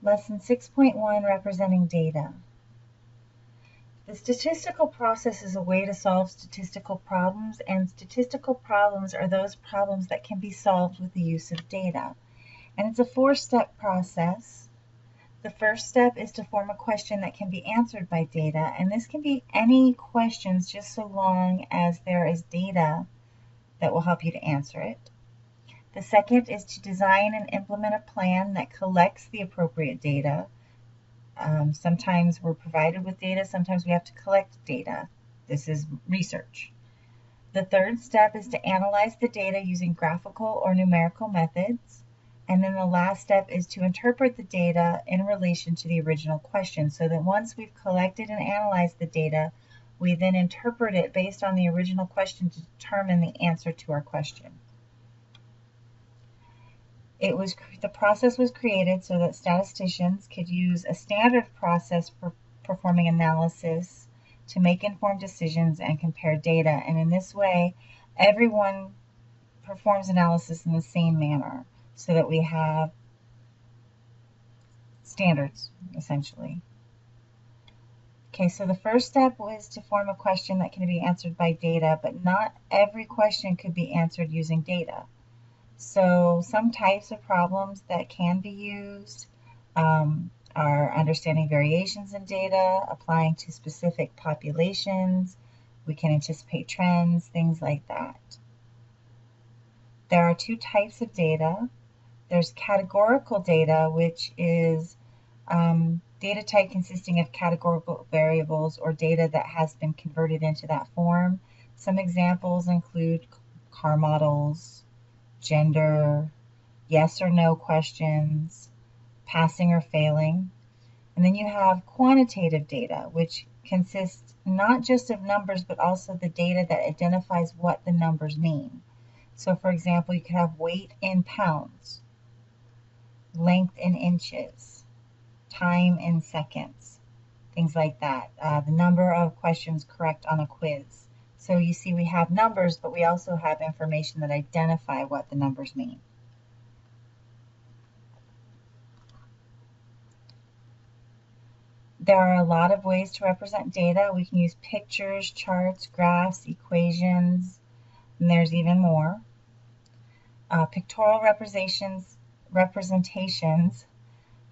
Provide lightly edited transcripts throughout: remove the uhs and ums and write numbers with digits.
Lesson 6.1, Representing Data. The statistical process is a way to solve statistical problems, and statistical problems are those problems that can be solved with the use of data. And it's a four-step process. The first step is to form a question that can be answered by data, and this can be any questions just so long as there is data that will help you to answer it. The second is to design and implement a plan that collects the appropriate data. Sometimes we're provided with data, sometimes we have to collect data. This is research. The third step is to analyze the data using graphical or numerical methods. And then the last step is to interpret the data in relation to the original question, so that once we've collected and analyzed the data, we then interpret it based on the original question to determine the answer to our question. The process was created so that statisticians could use a standard process for performing analysis to make informed decisions and compare data. And in this way, everyone performs analysis in the same manner so that we have standards, essentially. Okay, so the first step was to form a question that can be answered by data, but not every question could be answered using data. So some types of problems that can be used are understanding variations in data, applying to specific populations. We can anticipate trends, things like that. There are two types of data. There's categorical data, which is data type consisting of categorical variables or data that has been converted into that form. Some examples include car models, gender, yes or no questions, passing or failing. And then you have quantitative data, which consists not just of numbers, but also the data that identifies what the numbers mean. So for example, you could have weight in pounds, length in inches, time in seconds, things like that. The number of questions correct on a quiz. So you see we have numbers, but we also have information that identify what the numbers mean. There are a lot of ways to represent data. We can use pictures, charts, graphs, equations, and there's even more. Pictorial representations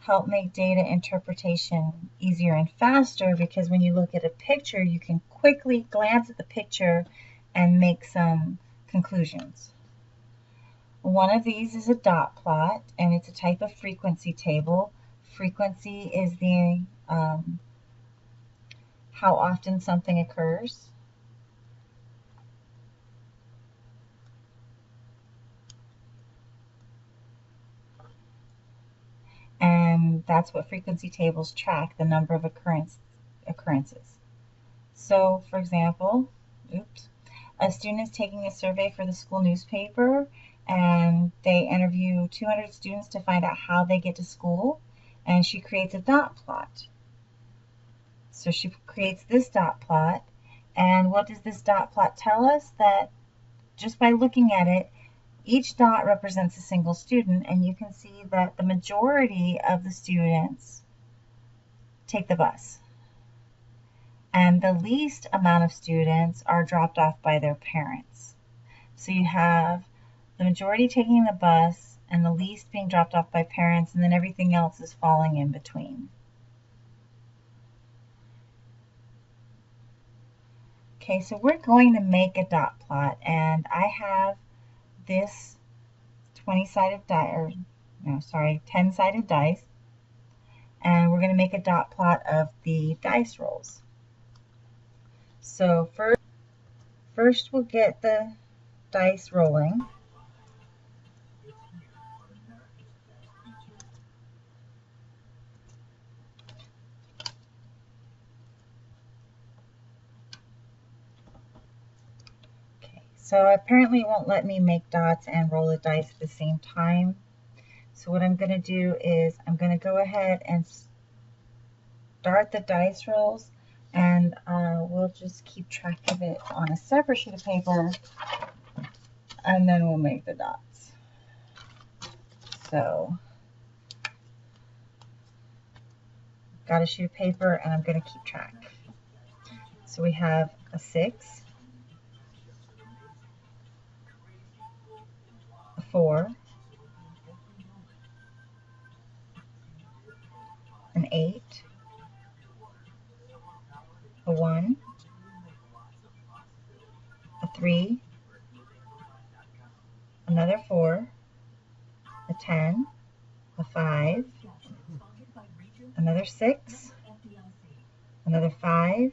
help make data interpretation easier and faster, because when you look at a picture, you can quickly glance at the picture and make some conclusions. One of these is a dot plot, and it's a type of frequency table. Frequency is the how often something occurs. And that's what frequency tables track, the number of occurrences. So, for example, a student is taking a survey for the school newspaper, and they interview 200 students to find out how they get to school, and she creates a dot plot. So she creates this dot plot, and what does this dot plot tell us? That just by looking at it, each dot represents a single student, and you can see that the majority of the students take the bus, and the least amount of students are dropped off by their parents. So you have the majority taking the bus and the least being dropped off by parents, and then everything else is falling in between. Okay, so we're going to make a dot plot, and I have this 10-sided dice, and we're going to make a dot plot of the dice rolls. So first we'll get the dice rolling. So apparently it won't let me make dots and roll the dice at the same time. So what I'm going to do is I'm going to go ahead and start the dice rolls, and we'll just keep track of it on a separate sheet of paper, and then we'll make the dots. So got a sheet of paper and I'm going to keep track. So we have a 6, a 4, an 8, a 1, a 3, another 4, a 10, a 5, another 6, another 5,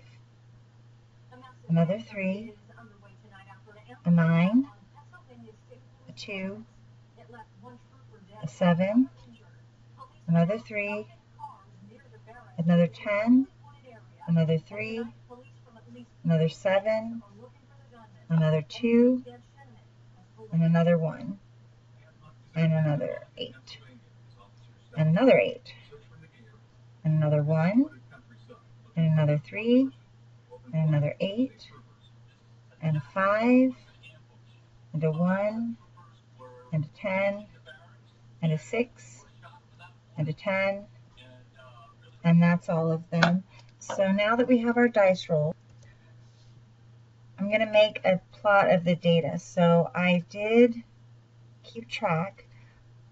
another 3, a 9, a 2, a 7, another 3, another 10, another 3, another 7, another 2, and another 1, and another 8, and another 8, and another 1, and another 3, and another 8, and a 5, and a 1, and a 10, and a 6, and a 10, and that's all of them. So now that we have our dice roll, I'm going to make a plot of the data. So I did keep track.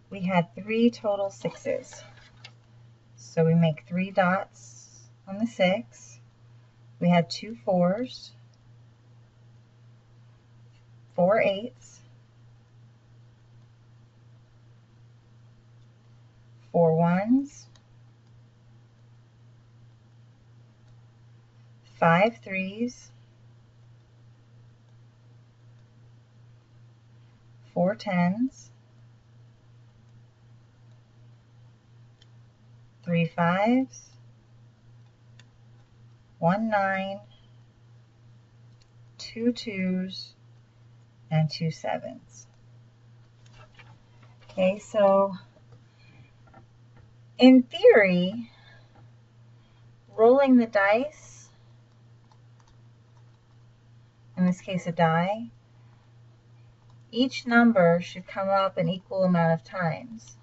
We had 3 total 6s. So we make 3 dots on the 6. We had 2 4s, 4 8s, 4 1s, 5 3s, 4 10s, 3 5s, 1 9, 2 2s, and 2 7s. Okay, so in theory, rolling the dice, in this case a die, each number should come up an equal amount of times.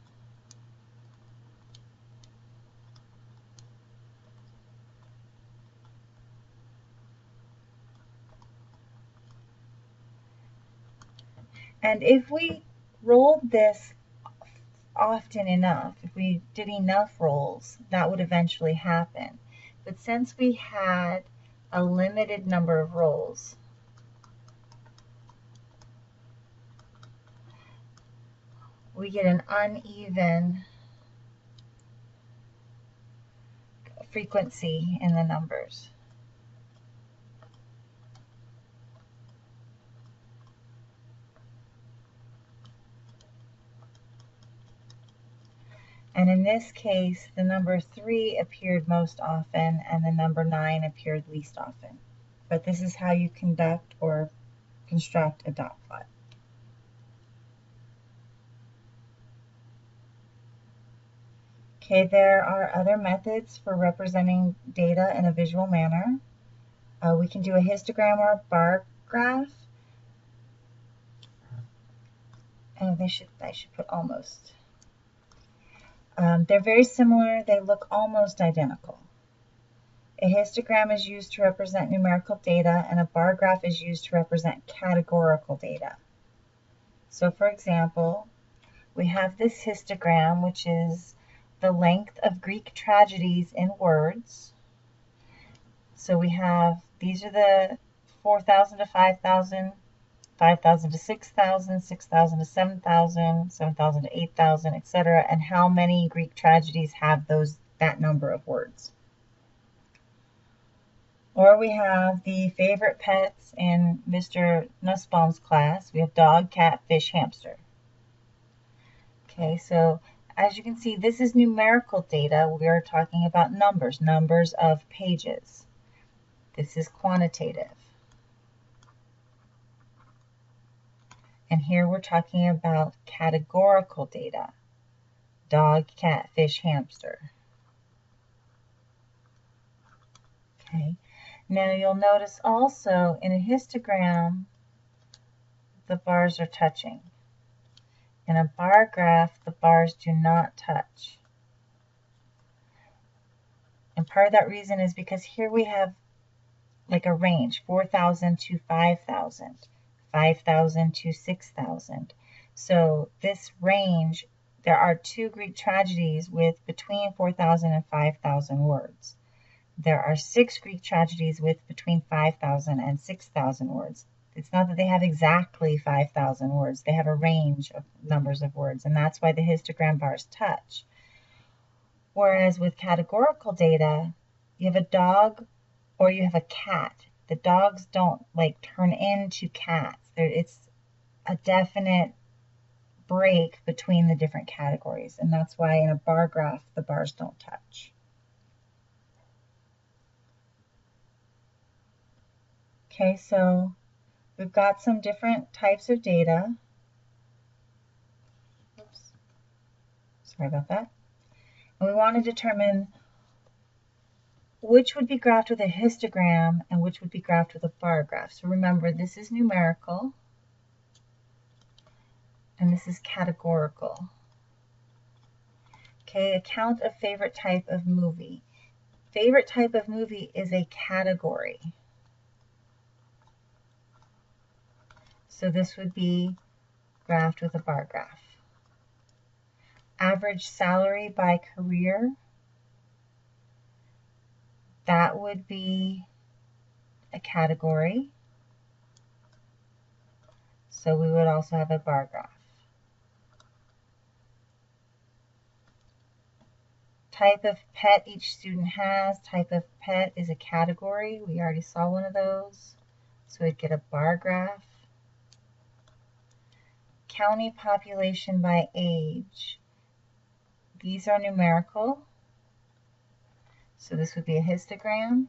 And if we rolled this often enough, if we did enough rolls, that would eventually happen. But since we had a limited number of rolls, we get an uneven frequency in the numbers. And in this case, the number 3 appeared most often and the number 9 appeared least often. But this is how you conduct or construct a dot plot. Okay, there are other methods for representing data in a visual manner. We can do a histogram or a bar graph. And I should put almost. They're very similar. They look almost identical. A histogram is used to represent numerical data, and a bar graph is used to represent categorical data. So for example, we have this histogram, which is the length of Greek tragedies in words. So we have, these are the 4,000 to 5,000, 5,000 to 6,000, 6,000 to 7,000, 7,000 to 8,000, etc., and how many Greek tragedies have that number of words. Or we have the favorite pets in Mr. Nussbaum's class. We have dog, cat, fish, hamster. Okay, so as you can see, this is numerical data. We are talking about numbers of pages. This is quantitative. And here we're talking about categorical data. Dog, cat, fish, hamster. Okay. Now you'll notice also in a histogram, the bars are touching. In a bar graph, the bars do not touch. And part of that reason is because here we have like a range, 4,000 to 5,000, 5,000 to 6,000. So this range, there are 2 Greek tragedies with between 4,000 and 5,000 words. There are 6 Greek tragedies with between 5,000 and 6,000 words. It's not that they have exactly 5,000 words. They have a range of numbers of words, and that's why the histogram bars touch. Whereas with categorical data, you have a dog or you have a cat. The dogs don't like turn into cats. It's a definite break between the different categories, and that's why in a bar graph, the bars don't touch. Okay, so we've got some different types of data. Oops. Sorry about that. And we want to determine which would be graphed with a histogram and which would be graphed with a bar graph. So remember, this is numerical and this is categorical. Okay, account of favorite type of movie. Favorite type of movie is a category. So this would be graphed with a bar graph. Average salary by career. That would be a category. So we would also have a bar graph. Type of pet each student has. Type of pet is a category. We already saw one of those. So we'd get a bar graph. County population by age. These are numerical. So this would be a histogram.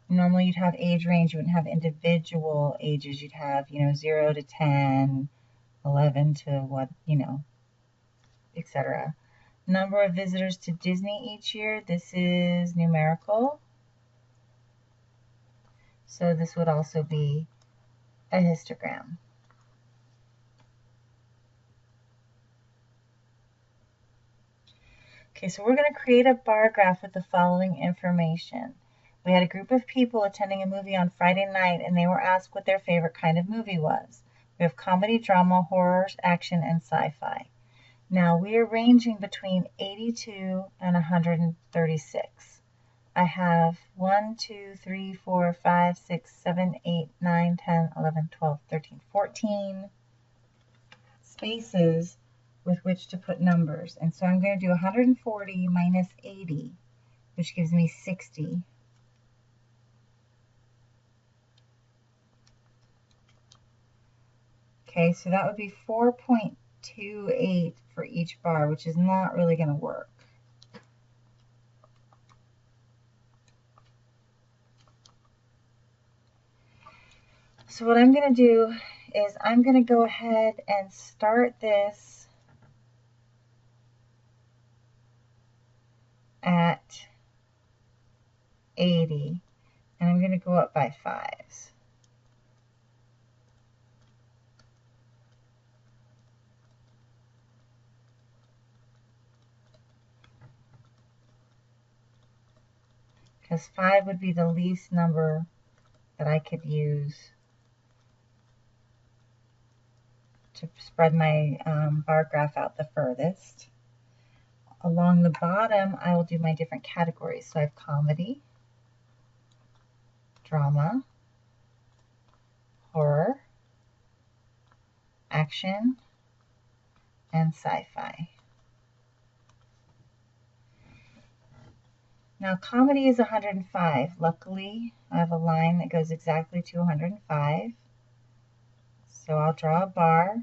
Normally you'd have age range. You wouldn't have individual ages. You'd have, 0 to 10, 11 to what, etc. Number of visitors to Disney each year. This is numerical. So this would also be a histogram. Okay, so we're going to create a bar graph with the following information. We had a group of people attending a movie on Friday night, and they were asked what their favorite kind of movie was. We have comedy, drama, horror, action, and sci-fi. Now, we are ranging between 82 and 136. I have 1, 2, 3, 4, 5, 6, 7, 8, 9, 10, 11, 12, 13, 14 spaces with which to put numbers. And so I'm going to do 140 minus 80, which gives me 60. Okay, so that would be 4.28 for each bar, which is not really going to work. So what I'm going to do is I'm going to go ahead and start this at 80, and I'm going to go up by 5s. Because 5 would be the least number that I could use to spread my bar graph out the furthest. Along the bottom, I will do my different categories. So I have comedy, drama, horror, action, and sci-fi. Now comedy is 105. Luckily, I have a line that goes exactly to 105. So I'll draw a bar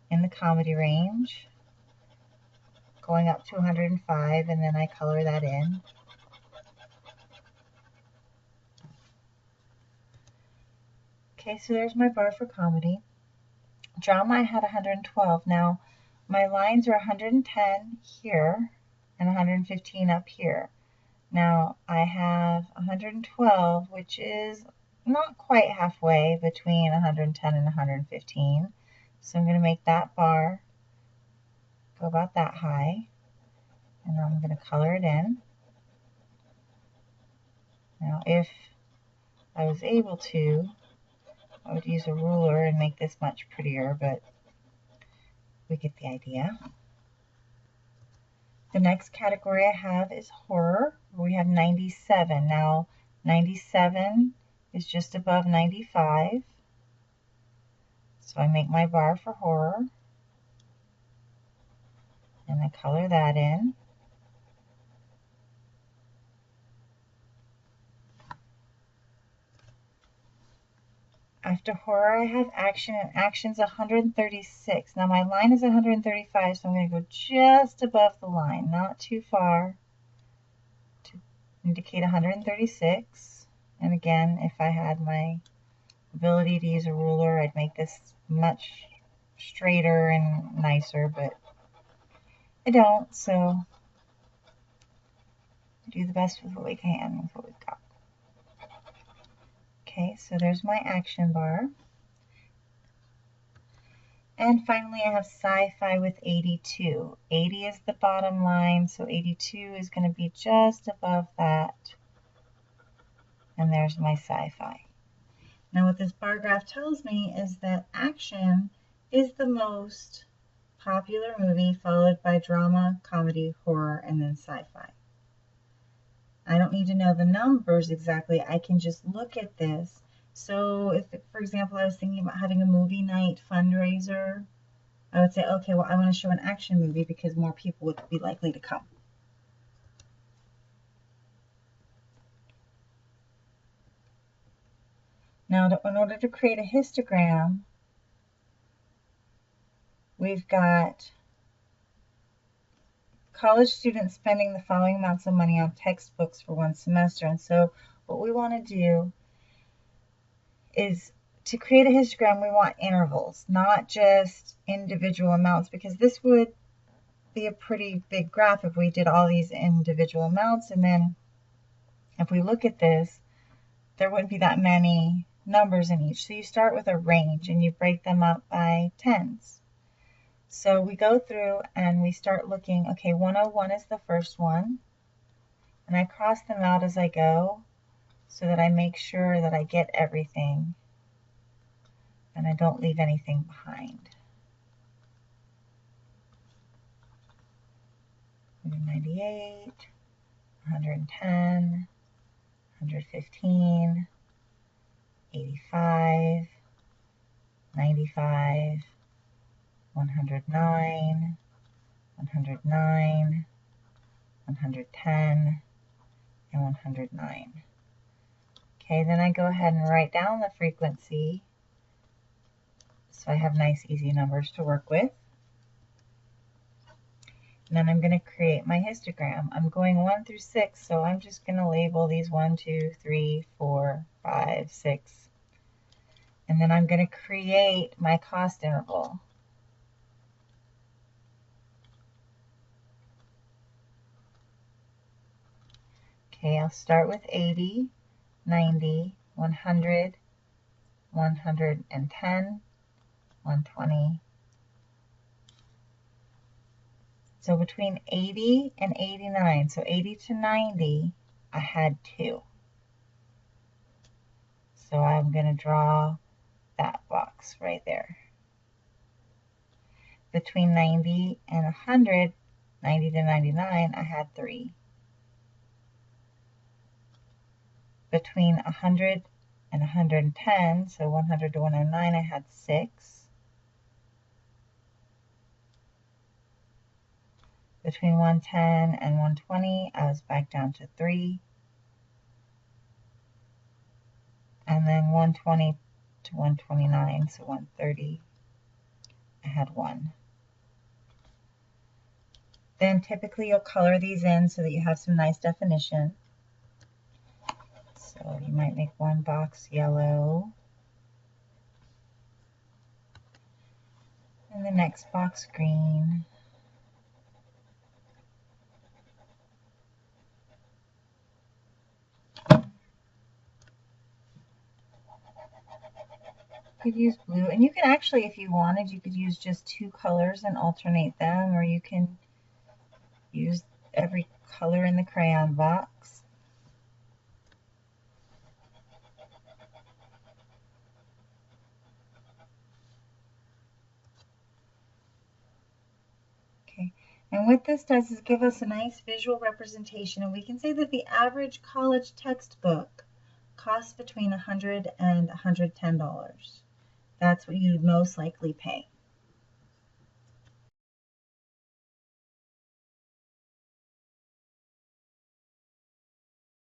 in the comedy range, going up to 105, and then I color that in. Okay, so there's my bar for comedy. Drama, I had 112. Now, my lines are 110 here and 115 up here. Now, I have 112, which is not quite halfway between 110 and 115. So I'm going to make that bar go about that high, and I'm going to color it in. Now, if I was able to, I would use a ruler and make this much prettier, but we get the idea. The next category I have is horror. We have 97. Now, 97 is just above 95. So I make my bar for horror. And I color that in. After horror, I have action, and action's 136. Now my line is 135, so I'm going to go just above the line, not too far, to indicate 136. And again, if I had my ability to use a ruler, I'd make this much straighter and nicer, but I don't, so do the best with what we can with what we've got. Okay, so there's my action bar. And finally, I have sci-fi with 82. 80 is the bottom line, so 82 is going to be just above that. And there's my sci-fi. Now, what this bar graph tells me is that action is the most popular movie, followed by drama, comedy, horror, and then sci-fi. I don't need to know the numbers exactly. I can just look at this. So if, for example, I was thinking about having a movie night fundraiser, I would say, okay, well, I want to show an action movie because more people would be likely to come. Now, in order to create a histogram, we've got college students spending the following amounts of money on textbooks for one semester. And so what we want to do is to create a histogram, we want intervals, not just individual amounts, because this would be a pretty big graph if we did all these individual amounts. And then if we look at this, there wouldn't be that many numbers in each. So you start with a range and you break them up by tens. So we go through and we start looking, okay, 101 is the first one. And I cross them out as I go so that I make sure that I get everything and I don't leave anything behind. 198, 110, 115, 85, 95, 109, 109, 110, and 109. Okay, then I go ahead and write down the frequency so I have nice easy numbers to work with. And then I'm going to create my histogram. I'm going 1 through 6, so I'm just going to label these 1, 2, 3, 4, 5, 6. And then I'm going to create my cost interval. Okay, I'll start with 80, 90, 100, 110, 120. So between 80 and 89, so 80 to 90, I had 2. So I'm going to draw that box right there. Between 90 and 100, 90 to 99, I had 3. Between 100 and 110, so 100 to 109, I had 6. Between 110 and 120, I was back down to 3. And then 120 to 129, so 130, I had 1. Then typically you'll color these in so that you have some nice definition. So you might make one box yellow, and the next box green. You could use blue, and you can actually, if you wanted, you could use just 2 colors and alternate them, or you can use every color in the crayon box. And what this does is give us a nice visual representation, and we can say that the average college textbook costs between $100 and $110. That's what you'd most likely pay.